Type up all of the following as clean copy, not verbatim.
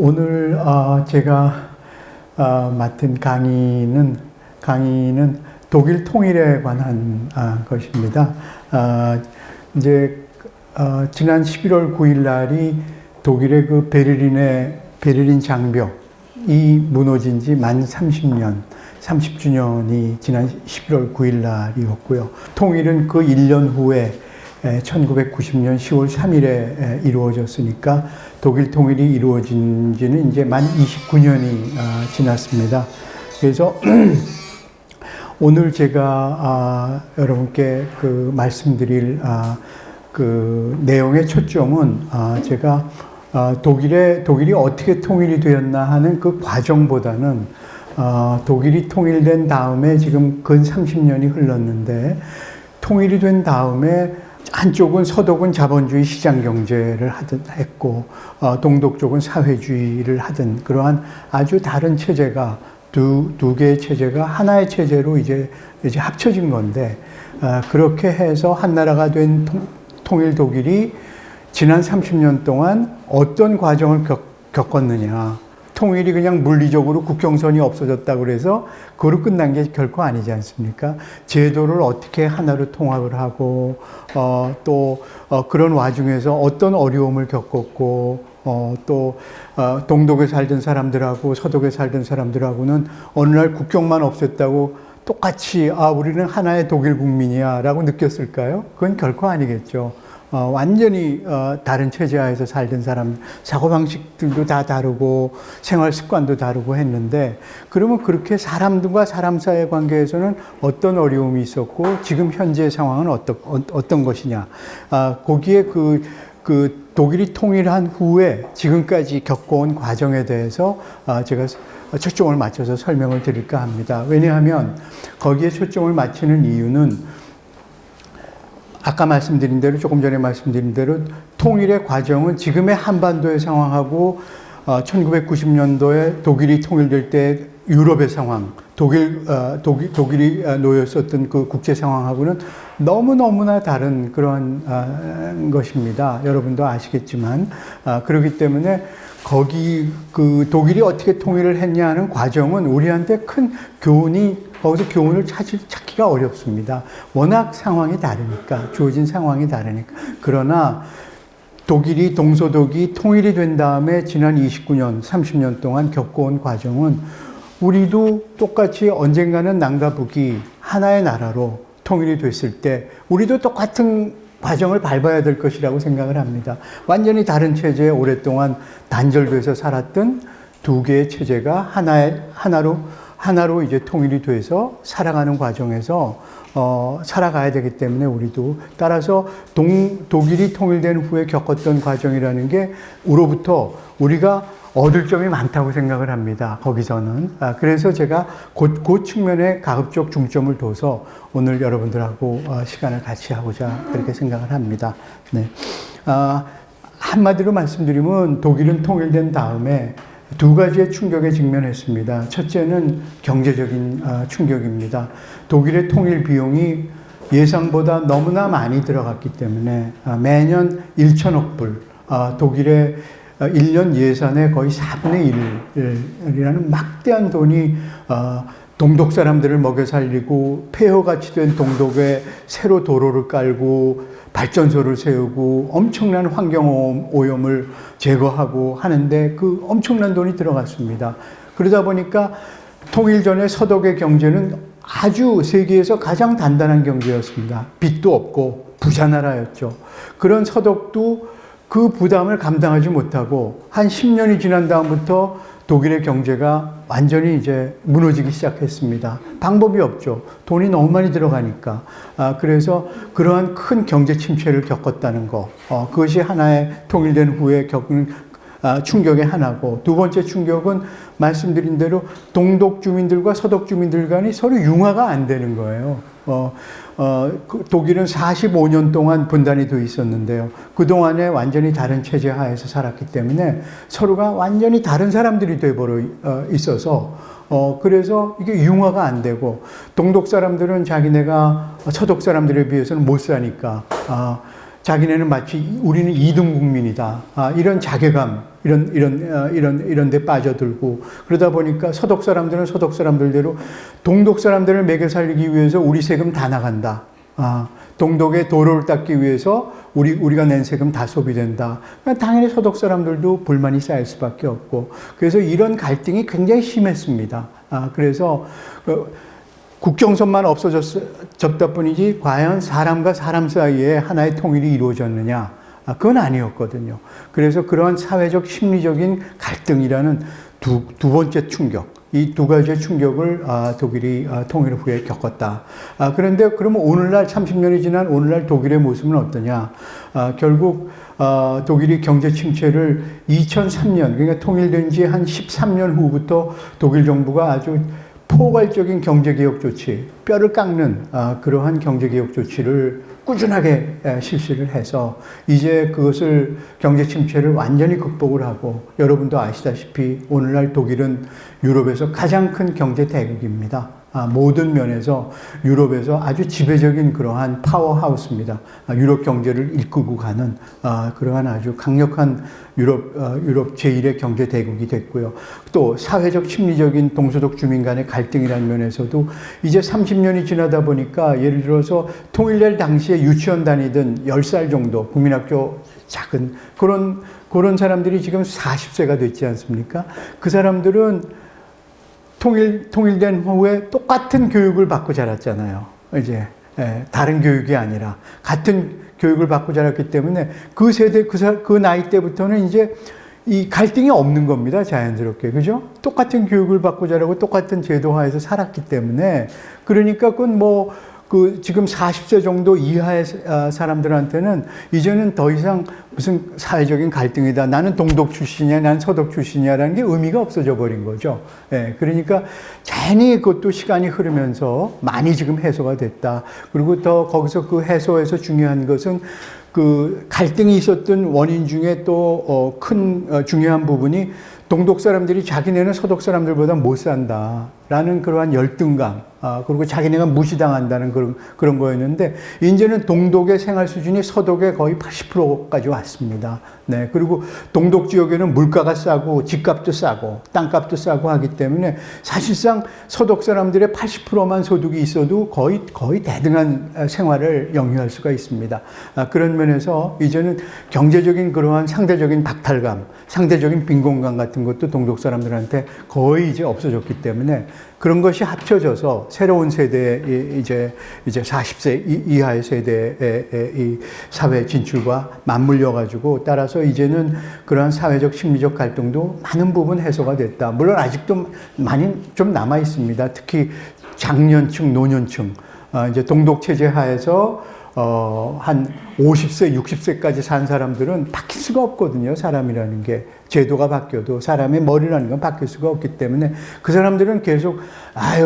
오늘 제가 맡은 강의는 독일 통일에 관한 것입니다. 이제 지난 11월 9일 날이 독일의 그 베를린 장벽이 무너진 지 만 30주년이 지난 11월 9일 날이었고요. 통일은 그 1년 후에 1990년 10월 3일에 이루어졌으니까 독일 통일이 이루어진 지는 이제 만 29년이 지났습니다. 그래서 오늘 제가 여러분께 말씀드릴 그 내용의 초점은 제가 독일이 어떻게 통일이 되었나 하는 그 과정보다는 독일이 통일된 다음에 지금 근 30년이 흘렀는데 통일이 된 다음에 한쪽은 서독은 자본주의 시장 경제를 했고 동독 쪽은 사회주의를 하던 그러한 아주 다른 체제가 두 개의 체제가 하나의 체제로 이제 합쳐진 건데 그렇게 해서 한 나라가 된 통일 독일이 지난 30년 동안 어떤 과정을 겪었느냐. 통일이 그냥 물리적으로 국경선이 없어졌다고 그래서 그로 끝난 게 결코 아니지 않습니까? 제도를 어떻게 하나로 통합을 하고 또 그런 와중에서 어떤 어려움을 겪었고 또 동독에 살던 사람들하고 서독에 살던 사람들하고는 어느 날 국경만 없앴다고 똑같이 우리는 하나의 독일 국민이야 라고 느꼈을까요? 그건 결코 아니겠죠. 완전히 다른 체제하에서 살던 사람 사고방식들도 다 다르고 생활 습관도 다르고 했는데 그러면 그렇게 사람들과 사람 사이의 관계에서는 어떤 어려움이 있었고 지금 현재 상황은 어떤 것이냐. 거기에 그 독일이 통일한 후에 지금까지 겪어온 과정에 대해서 제가 초점을 맞춰서 설명을 드릴까 합니다. 왜냐하면 거기에 초점을 맞추는 이유는 아까 말씀드린 대로 조금 전에 말씀드린 대로 통일의 과정은 지금의 한반도의 상황하고 1990년도에 독일이 통일될 때 유럽의 상황, 독일이 놓였었던 그 국제 상황하고는 너무나 다른 그런 것입니다. 여러분도 아시겠지만 그렇기 때문에 그 독일이 어떻게 통일을 했냐 하는 과정은 우리한테 큰 거기서 교훈을 찾기가 어렵습니다. 워낙 상황이 다르니까, 주어진 상황이 다르니까. 그러나 독일이, 동서독이 통일이 된 다음에 지난 29년, 30년 동안 겪어온 과정은 우리도 똑같이 언젠가는 남과 북이 하나의 나라로 통일이 됐을 때 우리도 똑같은 과정을 밟아야 될 것이라고 생각을 합니다. 완전히 다른 체제에 오랫동안 단절돼서 살았던 두 개의 체제가 하나로 이제 통일이 돼서 살아가는 과정에서 살아가야 되기 때문에 우리도 따라서 독일이 통일된 후에 겪었던 과정이라는 게 우로부터 우리가 얻을 점이 많다고 생각을 합니다. 거기서는. 그래서 제가 그 측면에 가급적 중점을 둬서 오늘 여러분들하고 시간을 같이 하고자 그렇게 생각을 합니다. 네. 한마디로 말씀드리면 독일은 통일된 다음에 두 가지의 충격에 직면했습니다. 첫째는 경제적인 충격입니다. 독일의 통일 비용이 예상보다 너무나 많이 들어갔기 때문에 매년 1천억 불, 독일의 1년 예산의 거의 4분의 1이라는 막대한 돈이 동독 사람들을 먹여 살리고 폐허같이 된 동독에 새로 도로를 깔고 발전소를 세우고 엄청난 환경 오염을 제거하고 하는데 그 엄청난 돈이 들어갔습니다. 그러다 보니까 통일 전에 서독의 경제는 아주 세계에서 가장 단단한 경제였습니다. 빚도 없고 부자 나라였죠. 그런 서독도 그 부담을 감당하지 못하고 한 10년이 지난 다음부터 독일의 경제가 완전히 이제 무너지기 시작했습니다. 방법이 없죠. 돈이 너무 많이 들어가니까. 그래서 그러한 큰 경제 침체를 겪었다는 거. 그것이 하나의 통일된 후에 겪은 충격의 하나고, 두 번째 충격은 말씀드린 대로 동독 주민들과 서독 주민들 간이 서로 융화가 안 되는 거예요. 독일은 45년 동안 분단이 돼 있었는데요. 그동안에 완전히 다른 체제 하에서 살았기 때문에 서로가 완전히 다른 사람들이 돼버려 있어서 그래서 이게 융화가 안 되고 동독 사람들은 자기네가 서독 사람들에 비해서는 못 사니까 자기네는 마치 우리는 2등 국민이다. 이런 자괴감, 이런 데 빠져들고, 그러다 보니까 서독 사람들은 서독 사람들대로 동독 사람들을 먹여 살리기 위해서 우리 세금 다 나간다. 동독의 도로를 닦기 위해서 우리가 낸 세금 다 소비된다. 그러니까 당연히 서독 사람들도 불만이 쌓일 수밖에 없고, 그래서 이런 갈등이 굉장히 심했습니다. 그래서 국경선만 없어졌다 뿐이지 과연 사람과 사람 사이에 하나의 통일이 이루어졌느냐? 그건 아니었거든요. 그래서 그러한 사회적 심리적인 갈등이라는 두 번째 충격, 이 두 가지의 충격을 독일이 통일 후에 겪었다. 그런데 그러면 오늘날 30년이 지난 오늘날 독일의 모습은 어떠냐? 결국 독일이 경제 침체를 2003년, 그러니까 통일된 지 한 13년 후부터 독일 정부가 아주 포괄적인 경제개혁 조치, 뼈를 깎는 그러한 경제개혁 조치를 꾸준하게 실시를 해서 이제 그것을 경제 침체를 완전히 극복을 하고, 여러분도 아시다시피 오늘날 독일은 유럽에서 가장 큰 경제 대국입니다. 모든 면에서 유럽에서 아주 지배적인 그러한 파워하우스입니다. 유럽 경제를 이끌고 가는 그러한 아주 강력한 유럽 제1의 경제 대국이 됐고요. 또 사회적 심리적인 동서독 주민 간의 갈등이라는 면에서도 이제 30년이 지나다 보니까, 예를 들어서 통일될 당시에 유치원 다니던 10살 정도 국민학교 작은 그런 사람들이 지금 40세가 됐지 않습니까? 그 사람들은 통일된 후에 똑같은 교육을 받고 자랐잖아요. 이제 다른 교육이 아니라 같은 교육을 받고 자랐기 때문에 그 세대, 그 나이 때부터는 이제 이 갈등이 없는 겁니다. 자연스럽게. 그죠? 똑같은 교육을 받고 자라고 똑같은 제도하에서 살았기 때문에, 그러니까 그건 지금 40세 정도 이하의 사람들한테는 이제는 더 이상 무슨 사회적인 갈등이다, 나는 동독 출신이야, 나는 서독 출신이야라는 게 의미가 없어져 버린 거죠. 그러니까 자연히 그것도 시간이 흐르면서 많이 지금 해소가 됐다. 그리고 더 거기서 그 해소에서 중요한 것은 그 갈등이 있었던 원인 중에 또 중요한 부분이, 동독 사람들이 자기네는 서독 사람들보다 못 산다라는 그러한 열등감, 그리고 자기네가 무시당한다는 그런 거였는데, 이제는 동독의 생활 수준이 서독의 거의 80%까지 왔습니다. 네. 그리고 동독 지역에는 물가가 싸고 집값도 싸고 땅값도 싸고 하기 때문에 사실상 서독 사람들의 80%만 소득이 있어도 거의 대등한 생활을 영위할 수가 있습니다. 그런 면에서 이제는 경제적인 그러한 상대적인 박탈감, 상대적인 빈곤감 같은 것도 동독 사람들한테 거의 이제 없어졌기 때문에, 그런 것이 합쳐져서 새로운 세대의 이제 40세 이하의 세대의 이 사회 진출과 맞물려 가지고, 따라서 이제는 그러한 사회적 심리적 갈등도 많은 부분 해소가 됐다. 물론 아직도 많이 좀 남아 있습니다. 특히 장년층, 노년층, 이제 동독 체제 하에서 한 50세, 60세까지 산 사람들은 바뀔 수가 없거든요. 사람이라는 게. 제도가 바뀌어도 사람의 머리라는 건 바뀔 수가 없기 때문에 그 사람들은 계속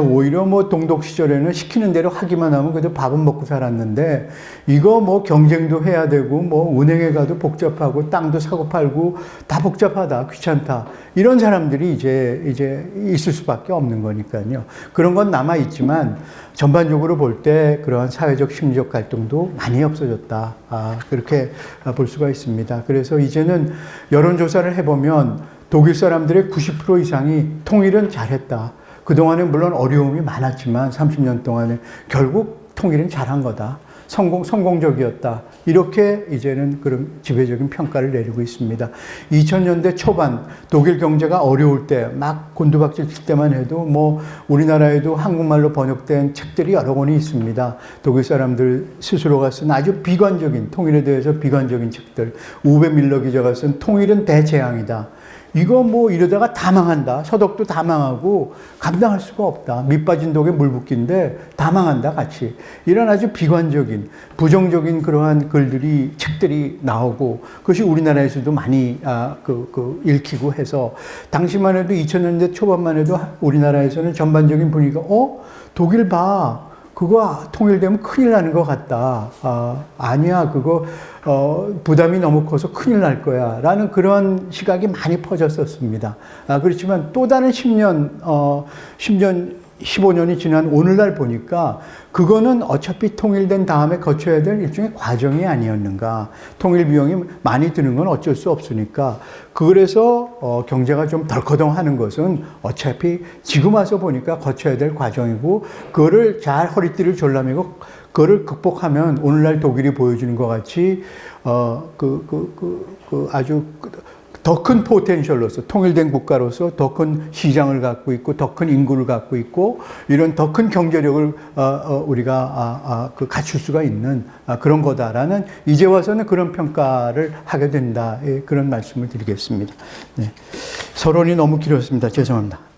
오히려 동독 시절에는 시키는 대로 하기만 하면 그래도 밥은 먹고 살았는데, 이거 경쟁도 해야 되고 은행에 가도 복잡하고 땅도 사고 팔고 다 복잡하다, 귀찮다, 이런 사람들이 이제 있을 수밖에 없는 거니까요. 그런 건 남아 있지만 전반적으로 볼 때 그러한 사회적 심리적 갈등도 많이 없어졌다. 그렇게 볼 수가 있습니다. 그래서 이제는 여론조사를 해보면 독일 사람들의 90% 이상이 통일은 잘했다. 그동안에 물론 어려움이 많았지만 30년 동안에 결국 통일은 잘한 거다. 성공적이었다. 이렇게 이제는 그런 지배적인 평가를 내리고 있습니다. 2000년대 초반 독일 경제가 어려울 때 막 곤두박질 칠 때만 해도 우리나라에도 한국말로 번역된 책들이 여러 권이 있습니다. 독일 사람들 스스로가 쓴 아주 비관적인, 통일에 대해서 비관적인 책들. 우베 밀러 기자가 쓴 통일은 대재앙이다. 이거 이러다가 다 망한다. 서독도 다 망하고 감당할 수가 없다. 밑 빠진 독에 물 붓기인데 다 망한다 같이. 이런 아주 비관적인, 부정적인 그러한 글들이, 책들이 나오고, 그것이 우리나라에서도 많이 읽히고 해서, 당시만 해도 2000년대 초반만 해도 우리나라에서는 전반적인 분위기가 독일 봐. 그거 통일되면 큰일 나는 것 같다. 아니야, 그거 부담이 너무 커서 큰일 날 거야. 라는 그런 시각이 많이 퍼졌었습니다. 그렇지만 또 다른 10년 15년이 지난 오늘날 보니까 그거는 어차피 통일된 다음에 거쳐야 될 일종의 과정이 아니었는가. 통일 비용이 많이 드는 건 어쩔 수 없으니까. 그래서 경제가 좀 덜커덩하는 것은 어차피 지금 와서 보니까 거쳐야 될 과정이고 그거를 잘 허리띠를 졸라매고 그거를 극복하면 오늘날 독일이 보여주는 것 같이 아주 더 큰 포텐셜로서 통일된 국가로서 더 큰 시장을 갖고 있고 더 큰 인구를 갖고 있고 이런 더 큰 경제력을 우리가 갖출 수가 있는 그런 거다라는 이제 와서는 그런 평가를 하게 된다. 그런 말씀을 드리겠습니다. 네. 서론이 너무 길었습니다. 죄송합니다.